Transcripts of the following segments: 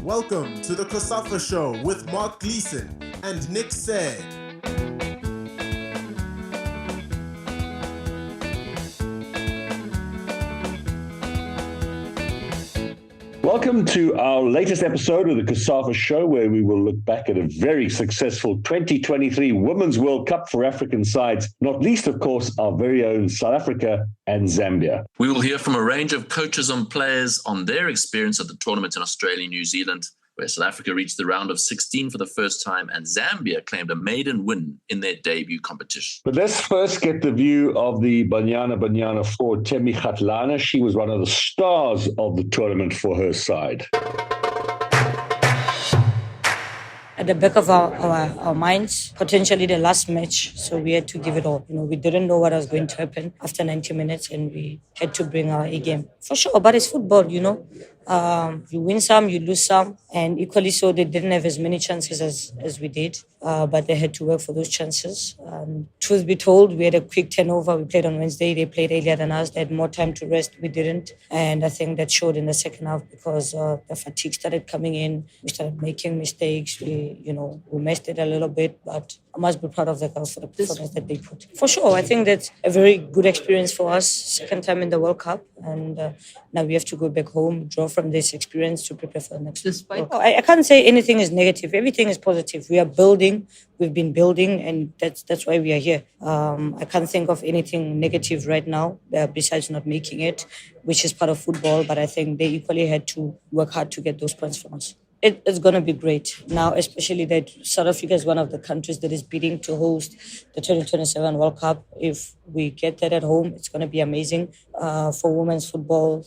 Welcome to the COSAFA Show with Mark Gleeson and Nick Said. Welcome to our latest episode of the COSAFA Show, where we will look back at a very successful 2023 Women's World Cup for African sides, not least, of course, our very own South Africa and Zambia. We will hear from a range of coaches and players on their experience at the tournament in Australia and New Zealand, where South Africa reached the round of 16 for the first time and Zambia claimed a maiden win in their debut competition. But let's first get the view of the Banyana Banyana forward, Thembi Kgatlana. She was one of the stars of the tournament for her side. At the back of our minds, potentially the last match, so we had to give it all. We didn't know what was going to happen after 90 minutes, and we had to bring our A game. For sure, but it's football, You win some, you lose some, and equally so, they didn't have as many chances as we did, but they had to work for those chances. Truth be told, we had a quick turnover. We played on Wednesday. They played earlier than us. They had more time to rest. We didn't, and I think that showed in the second half because the fatigue started coming in. We started making mistakes. We messed it a little bit, but I must be proud of the girls for the performance that they put. For sure, I think that's a very good experience for us. Second time in the World Cup, and now we have to go back home, draw from this experience to prepare for the next. I can't say anything is negative. Everything is positive. We are building. We've been building, and that's why we are here. I can't think of anything negative right now besides not making it, which is part of football. But I think they equally had to work hard to get those points from us. It's going to be great now, especially that South Africa is one of the countries that is bidding to host the 2027 World Cup. If we get that at home, it's going to be amazing for women's football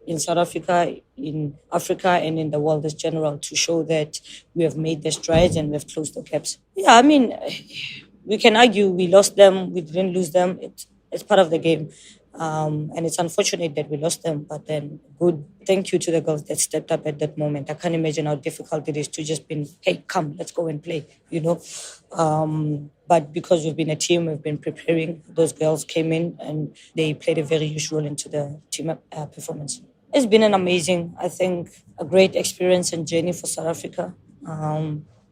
in South Africa, in Africa, and in the world as general, to show that we have made the strides and we have closed the gaps. Yeah, I mean, we can argue we lost them, we didn't lose them. It's part of the game. And it's unfortunate that we lost them, but then good thank you to the girls that stepped up at that moment. I can't imagine how difficult it is to just be, hey, come, let's go and play, But because we've been a team, we've been preparing, those girls came in and they played a very huge role into the team performance. It's been an amazing, I think, a great experience and journey for South Africa.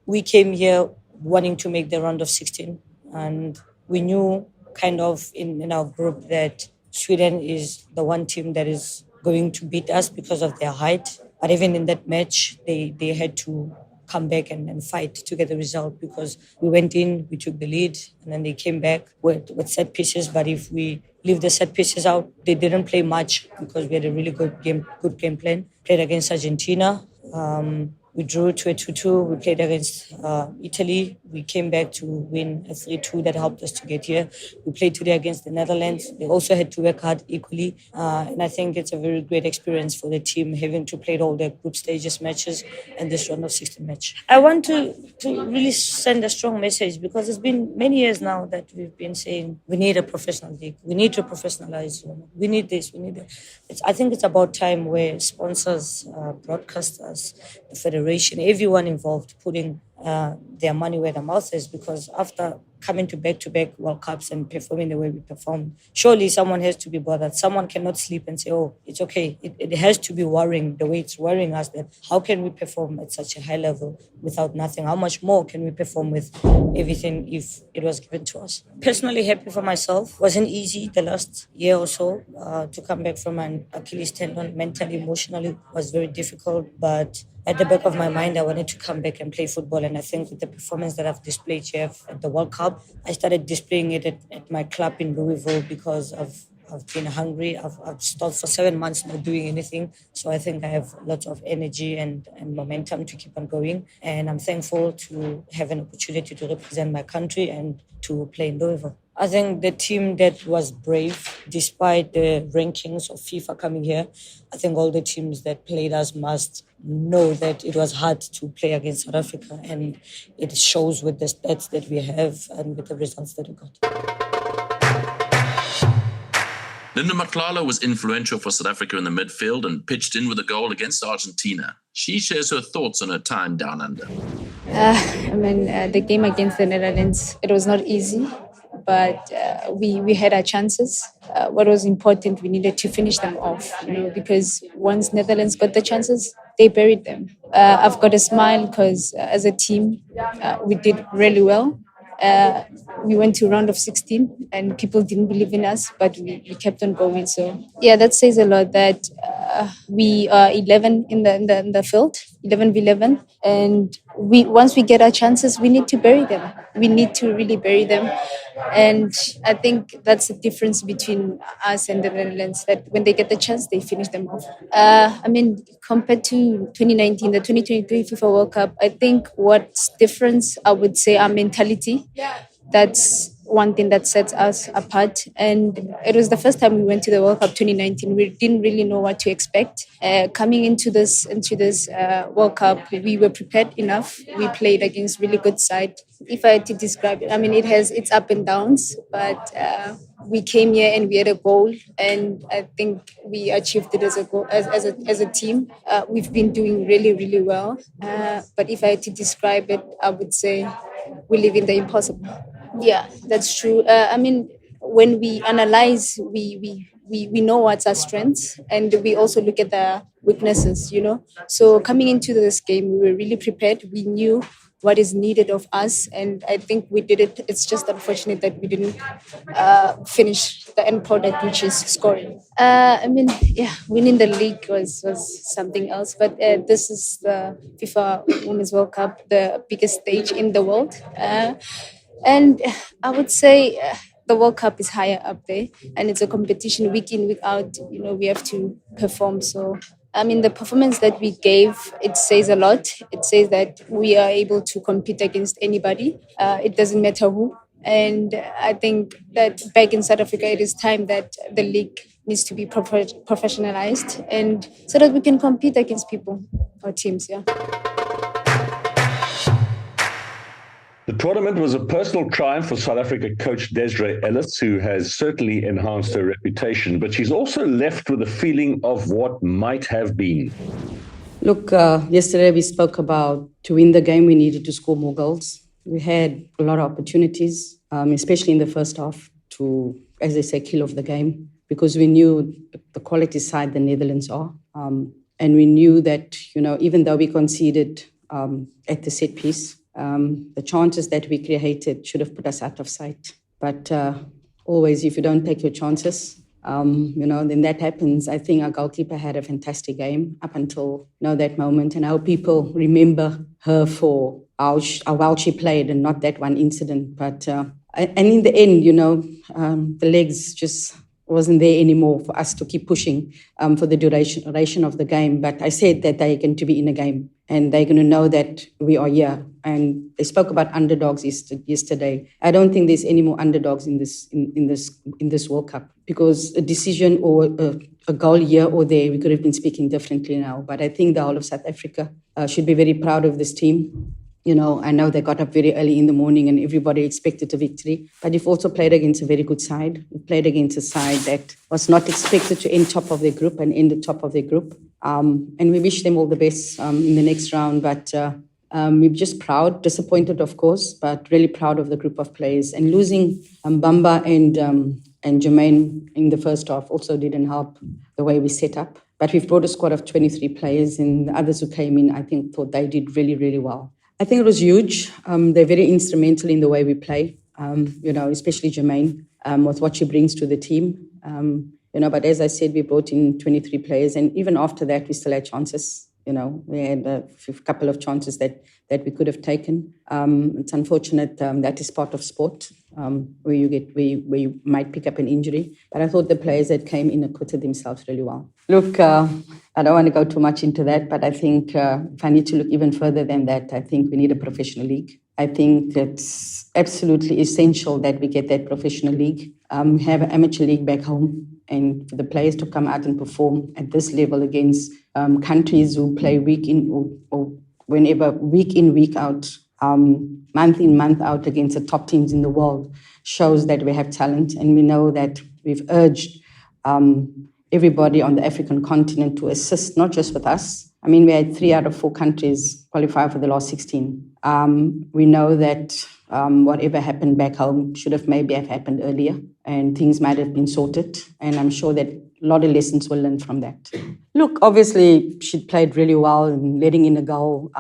We came here wanting to make the round of 16, and we knew kind of in our group that Sweden is the one team that is going to beat us because of their height. But even in that match, they had to come back and fight to get the result because we went in, we took the lead, and then they came back with set pieces. But if we leave the set pieces out, they didn't play much because we had a really good game plan. Played against Argentina. We drew to a 2-2. We played against Italy. We came back to win a 3-2 that helped us to get here. We played today against the Netherlands. They also had to work hard equally. And I think it's a very great experience for the team having to play all their group stages matches and this round of 16 match. I want to really send a strong message because it's been many years now that we've been saying we need a professional league. We need to professionalize. We need this. We need that. I think it's about time where sponsors, broadcasters, the federation, everyone involved putting their money where their mouth is, because after coming to back-to-back World Cups and performing the way we performed, surely someone has to be bothered. Someone cannot sleep and say, oh, it's okay. It has to be worrying the way it's worrying us, that how can we perform at such a high level without nothing? How much more can we perform with everything if it was given to us? Personally happy for myself. Wasn't easy the last year or so to come back from an Achilles tendon. Mentally, emotionally, was very difficult, but at the back of my mind, I wanted to come back and play football. And I think with the performance that I've displayed here at the World Cup, I started displaying it at my club in Louisville because I've been hungry. I've stalled for 7 months not doing anything. So I think I have lots of energy and momentum to keep on going. And I'm thankful to have an opportunity to represent my country and to play in Louisville. I think the team that was brave, despite the rankings of FIFA coming here, I think all the teams that played us must know that it was hard to play against South Africa, and it shows with the stats that we have and with the results that we got. Linda Motlhalo was influential for South Africa in the midfield and pitched in with a goal against Argentina. She shares her thoughts on her time down under. The game against the Netherlands, it was not easy. but we had our chances. What was important, we needed to finish them off, because once Netherlands got the chances, they buried them. I've got a smile because as a team, we did really well. We went to round of 16 and people didn't believe in us, but we kept on going. So yeah, that says a lot that we are 11 in the field, 11v11, and once we get our chances, we need to bury them. We need to really bury them. And I think that's the difference between us and the Netherlands, that when they get the chance, they finish them off. Compared to 2019, the 2023 FIFA World Cup, I think what's different, I would say, our mentality. That's one thing that sets us apart. And it was the first time we went to the World Cup 2019. We didn't really know what to expect. Coming into this World Cup, we were prepared enough. We played against really good side. If I had to describe it, it has its up and downs, but we came here and we had a goal, and I think we achieved it as a goal, as a team. We've been doing really, really well. But if I had to describe it, I would say we live in the impossible. Yeah, that's true. When we analyze, we know what's our strengths, and we also look at the weaknesses, So coming into this game, we were really prepared. We knew what is needed of us, and I think we did it. It's just unfortunate that we didn't finish the end product, which is scoring. Winning the league was something else, but this is the FIFA Women's World Cup, the biggest stage in the world. And I would say the World Cup is higher up there, and it's a competition week in, week out. We have to perform. So, the performance that we gave, it says a lot. It says that we are able to compete against anybody. It doesn't matter who. And I think that back in South Africa, it is time that the league needs to be professionalized, and so that we can compete against people or teams. Yeah. The tournament was a personal triumph for South Africa coach Des Ellis, who has certainly enhanced her reputation, but she's also left with a feeling of what might have been. Look, yesterday we spoke about to win the game, we needed to score more goals. We had a lot of opportunities, especially in the first half, to, as they say, kill off the game, because we knew the quality side the Netherlands are. And we knew that, even though we conceded at the set piece, the chances that we created should have put us out of sight. But always, if you don't take your chances, then that happens. I think our goalkeeper had a fantastic game up until that moment. And I hope people remember her for how well she played and not that one incident. But and in the end, the legs just wasn't there anymore for us to keep pushing for the duration of the game. But I said that they're going to be in a game and they're going to know that we are here. And they spoke about underdogs yesterday. I don't think there's any more underdogs in this World Cup, because a decision or a goal here or there, we could have been speaking differently now. But I think the whole of South Africa should be very proud of this team. I know they got up very early in the morning and everybody expected a victory. But you've also played against a very good side. You've played against a side that was not expected to end top of their group and end the top of their group. And we wish them all the best in the next round. But we're just proud, disappointed, of course, but really proud of the group of players. And losing Bamba and Jermaine in the first half also didn't help the way we set up. But we've brought a squad of 23 players, and the others who came in, I think, thought they did really, really well. I think it was huge. They're very instrumental in the way we play, especially Jermaine, with what she brings to the team. But as I said, we brought in 23 players, and even after that, we still had chances. We had a couple of chances that we could have taken. It's unfortunate that is part of sport, where you might pick up an injury. But I thought the players that came in acquitted themselves really well. Look, I don't want to go too much into that, but I think if I need to look even further than that, I think we need a professional league. I think it's absolutely essential that we get that professional league. We have an amateur league back home, and for the players to come out and perform at this level against countries who play week in, or whenever, week in, week out, month in, month out against the top teams in the world, shows that we have talent. And we know that we've urged everybody on the African continent to assist, not just with us. We had 3 out of 4 countries qualify for the last 16. We know that whatever happened back home should have maybe have happened earlier. and things might have been sorted. And I'm sure that a lot of lessons were learned from that. Look, obviously, she played really well, and letting in a goal,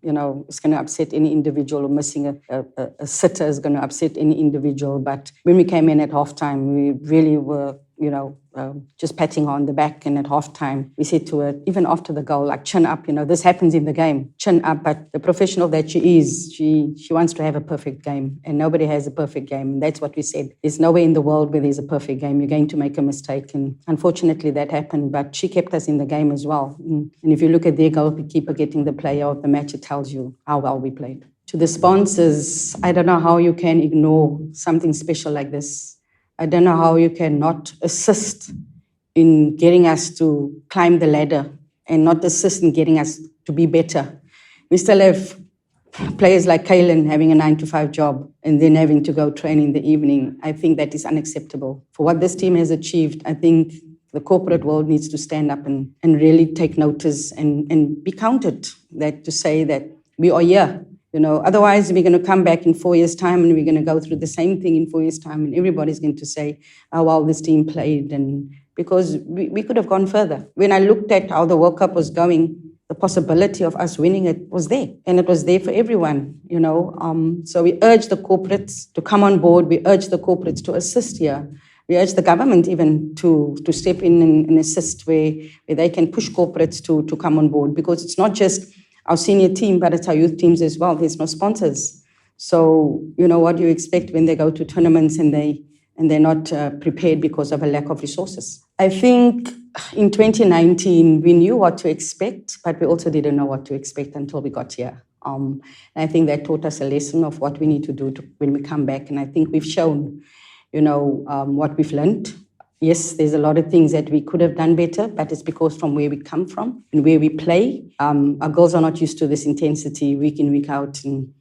it's going to upset any individual, or missing a sitter is going to upset any individual. But when we came in at halftime, we really were, just patting her on the back. And at halftime, we said to her, even after the goal, like, chin up, this happens in the game, chin up. But the professional that she is, she wants to have a perfect game, and nobody has a perfect game. And that's what we said. There's nowhere in the world where there's a perfect game. You're going to make a mistake. And unfortunately, that happened. But she kept us in the game as well. And if you look at their goalkeeper getting the player of the match, it tells you how well we played. To the sponsors, I don't know how you can ignore something special like this. I don't know how you can not assist in getting us to climb the ladder and not assist in getting us to be better. We still have players like Kaylin having a 9-to-5 job and then having to go train in the evening. I think that is unacceptable. For what this team has achieved, I think the corporate world needs to stand up and really take notice and be counted, that to say that we are here. Otherwise we're going to come back in 4 years' time and we're going to go through the same thing in 4 years' time, and everybody's going to say how well this team played, and because we could have gone further. When I looked at how the World Cup was going, the possibility of us winning it was there, and it was there for everyone, So we urge the corporates to come on board. We urge the corporates to assist here. We urge the government even to step in and assist where they can push corporates to come on board, because it's not just our senior team, but it's our youth teams as well. There's no sponsors. So, what do you expect when they go to tournaments and they're not prepared because of a lack of resources? I think in 2019, we knew what to expect, but we also didn't know what to expect until we got here. And I think that taught us a lesson of what we need to do when we come back. And I think we've shown, what we've learned. Yes, there's a lot of things that we could have done better, but it's because from where we come from and where we play, our girls are not used to this intensity week in, week out, and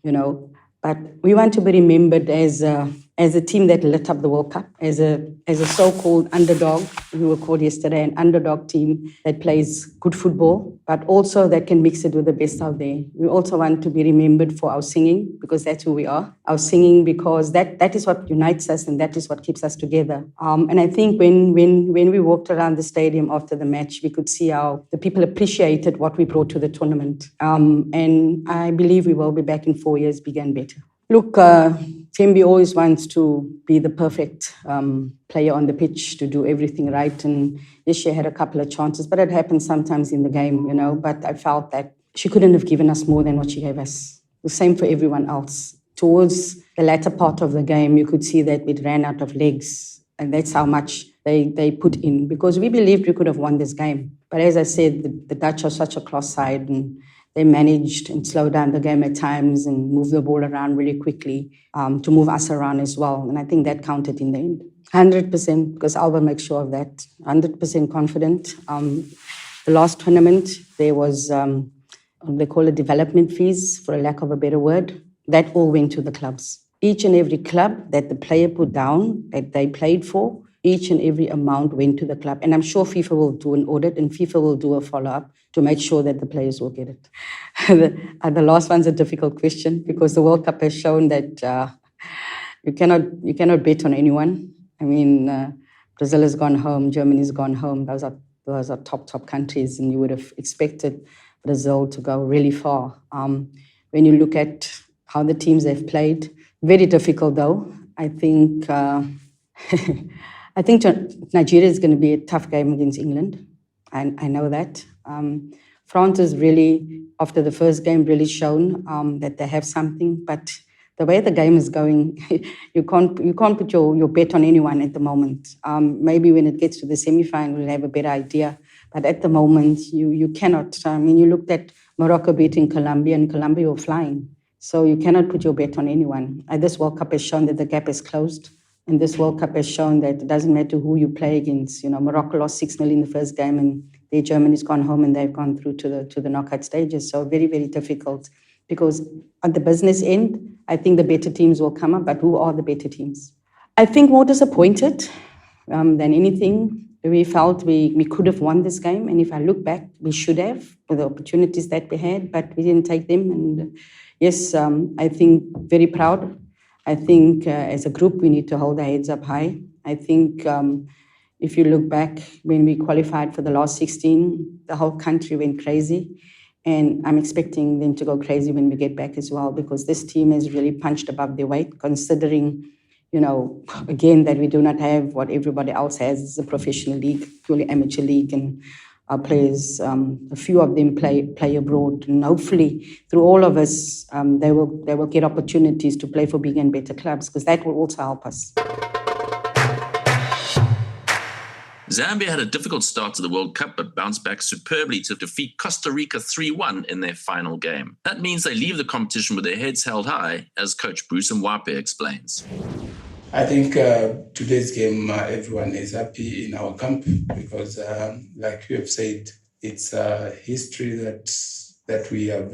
But we want to be remembered as a team that lit up the World Cup, as a so-called underdog. We were called yesterday an underdog team that plays good football, but also that can mix it with the best out there. We also want to be remembered for our singing, because that's who we are. Our singing, because that is what unites us and that is what keeps us together. And I think when we walked around the stadium after the match, we could see how the people appreciated what we brought to the tournament. And I believe we will be back in 4 years, bigger and better. Look, Thembi always wants to be the perfect player on the pitch, to do everything right. And yes, she had a couple of chances, but it happens sometimes in the game, But I felt that she couldn't have given us more than what she gave us. The same for everyone else. Towards the latter part of the game, you could see that it ran out of legs. And that's how much they put in, because we believed we could have won this game. But as I said, the Dutch are such a class side, and they managed and slowed down the game at times and moved the ball around really quickly to move us around as well. And I think that counted in the end. 100%, because I will make sure of that. 100% confident. The last tournament, there was, they call it development fees, for a lack of a better word. That all went to the clubs. Each and every club that the player put down, that they played for, each and every amount went to the club. And I'm sure FIFA will do an audit and FIFA will do a follow-up to make sure that the players will get it. The last one's a difficult question, because the World Cup has shown that you cannot bet on anyone. I mean, Brazil has gone home, Germany's gone home. Those are top countries, and you would have expected Brazil to go really far. When you look at how the teams have played, very difficult though. I think Nigeria is going to be a tough game against England. I know that. France has really, after the first game, really shown that they have something. But the way the game is going, you can't put your bet on anyone at the moment. Maybe when it gets to the semi-final, we'll have a better idea. But at the moment, you cannot. I mean, you looked at Morocco beating Colombia, and Colombia were flying. So you cannot put your bet on anyone. This World Cup has shown that the gap is closed. And this World Cup has shown that it doesn't matter who you play against. Morocco lost 6-0 in the first game, and their Germany's gone home and they've gone through to the knockout stages. So very, very difficult, because at the business end, I think the better teams will come up, but who are the better teams? I think more disappointed than anything. We felt we could have won this game, and if I look back, we should have, with the opportunities that we had, but we didn't take them. And yes, I think very proud. I think as a group, we need to hold our heads up high. I think if you look back when we qualified for the last 16, the whole country went crazy. And I'm expecting them to go crazy when we get back as well, because this team has really punched above their weight, considering, again, that we do not have what everybody else has. It's a professional league, purely amateur league, and our players, a few of them play abroad, and hopefully through all of us, they will get opportunities to play for bigger and better clubs, because that will also help us. Zambia had a difficult start to the World Cup, but bounced back superbly to defeat Costa Rica 3-1 in their final game. That means they leave the competition with their heads held high, as coach Bruce Mwape explains. I think today's game, everyone is happy in our camp because, like you have said, it's a history that we have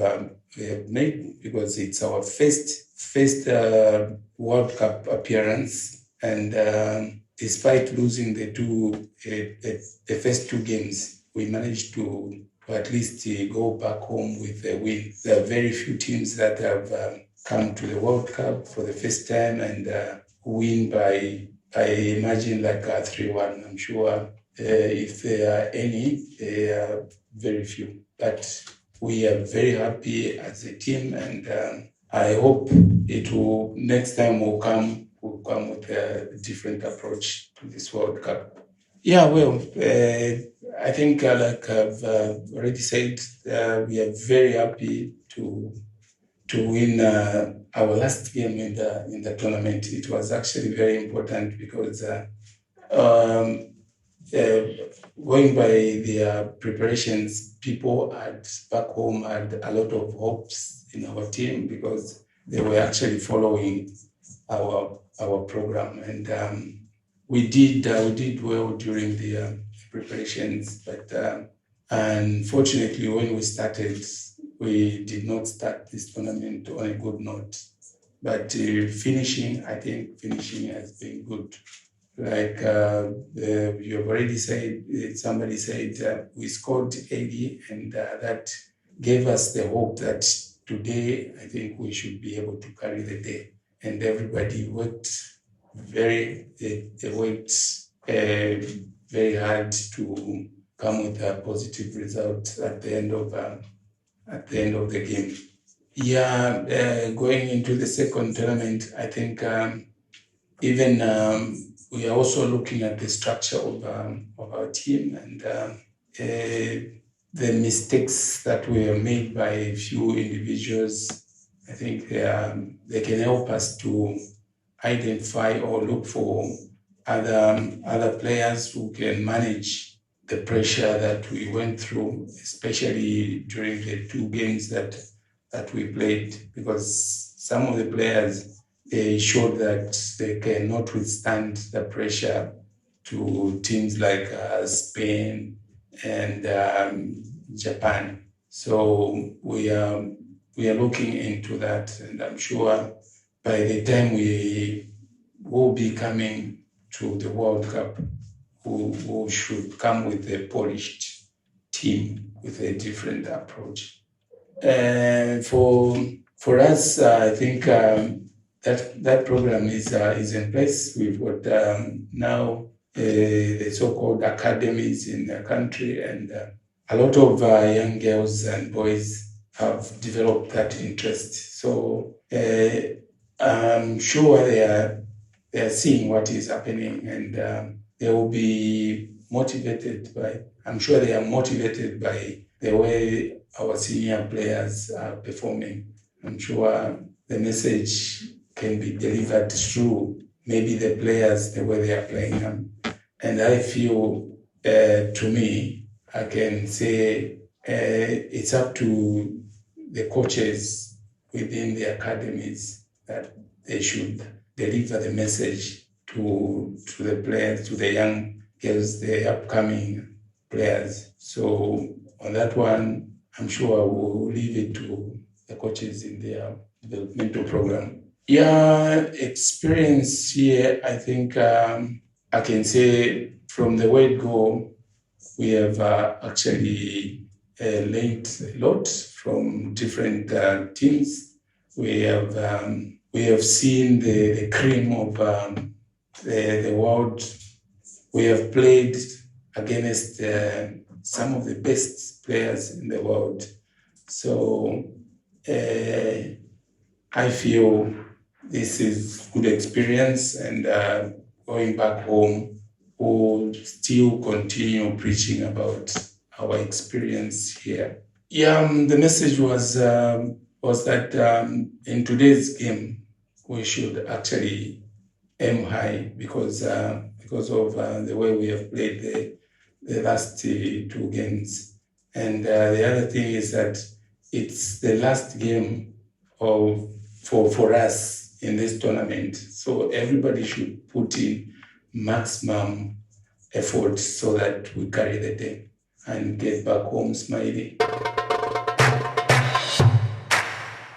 made, because it's our first World Cup appearance, and despite losing the first two games, we managed to at least go back home with a win. There are very few teams that have come to the World Cup for the first time and win by, I imagine, like 3-1. I'm sure if there are any, they are very few. But we are very happy as a team, and I hope next time we'll come with a different approach to this World Cup. Yeah, well, I think like I've already said, we are very happy to win our last game in the tournament. It was actually very important because going by their preparations, people back home had a lot of hopes in our team because they were actually following our program, and we did well during the preparations, but unfortunately when we started, we did not start this tournament on a good note. But finishing has been good. Like you have already said, somebody said we scored 80, and that gave us the hope that today I think we should be able to carry the day. And everybody worked very hard to come with a positive result at the end of the game. Yeah, going into the second tournament, I think even we are also looking at the structure of our team, and the mistakes that were made by a few individuals. I think they can help us to identify or look for other players who can manage the pressure that we went through, especially during the two games that we played, because some of the players, they showed that they cannot withstand the pressure to teams like Spain and Japan. So we are looking into that, and I'm sure by the time we will be coming to the World Cup, we should come with a polished team with a different approach. For us, I think that program is in place. We've got now the so-called academies in the country, and a lot of young girls and boys have developed that interest. So I'm sure they are seeing what is happening, and they will be motivated by. I'm sure they are motivated by the way our senior players are performing. I'm sure the message can be delivered through maybe the players, the way they are playing them. And I feel, to me, I can say it's up to the coaches within the academies that they should deliver the message to the players, to the young girls, the upcoming players. So on that one, I'm sure we'll leave it to the coaches in their developmental program. Yeah, experience here, I think I can say from the word go, we have actually learned a lot from different teams. We have We have seen the cream of the world. We have played against some of the best players in the world. So I feel this is good experience, and going back home, we'll still continue preaching about our experience here. The message was that in today's game, we should actually aim high because of the way we have played the last two games. And the other thing is that it's the last game for us in this tournament. So everybody should put in maximum effort so that we carry the day and get back home smiling.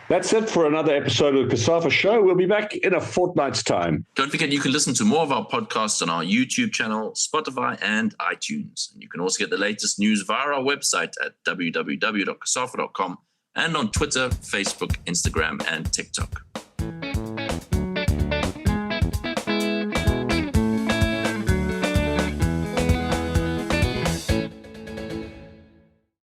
That's it for another episode of the COSAFA Show. We'll be back in a fortnight's time. Don't forget, you can listen to more of our podcasts on our YouTube channel, Spotify, and iTunes. And you can also get the latest news via our website at www.cosafa.com and on Twitter, Facebook, Instagram, and TikTok.